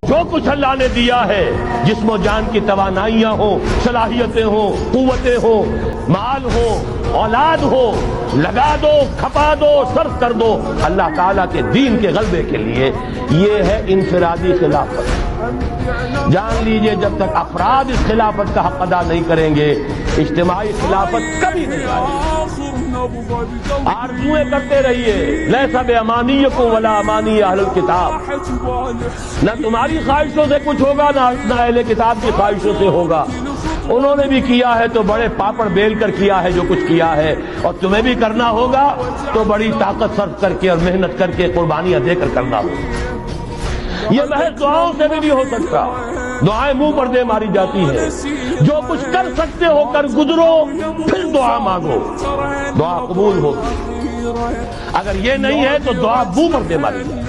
جو کچھ اللہ نے دیا ہے، جسم و جان کی توانائیاں ہوں، صلاحیتیں ہوں، قوتیں ہوں، مال ہو، اولاد ہو، لگا دو، کھپا دو، صرف کر دو اللہ تعالیٰ کے دین کے غلبے کے لیے۔ یہ ہے انفرادی خلافت۔ جان لیجئے جب تک افراد اس خلافت کا حق ادا نہیں کریں گے، اجتماعی خلافت کبھی نہیں آئے گی۔ آرزویں کرتے رہیے، لیس بامانیکم ولا امانی اہل الکتاب، نہ تمہاری خواہشوں سے کچھ ہوگا نہ اہل کتاب کی خواہشوں سے ہوگا۔ انہوں نے بھی کیا ہے تو بڑے پاپڑ بیل کر کیا ہے جو کچھ کیا ہے، اور تمہیں بھی کرنا ہوگا تو بڑی طاقت صرف کر کے اور محنت کر کے قربانیاں دے کر کرنا ہوگا۔ یہ محض دعاؤں سے بھی نہیں ہو سکتا، دعائیں منہ پر دے ماری جاتی ہیں۔ جو کچھ کر سکتے ہو کر گزرو، پھر دعا مانگو، دعا قبول ہوگی۔ اگر یہ نہیں ہے تو دعا منہ پر دے ماری جاتی ہے۔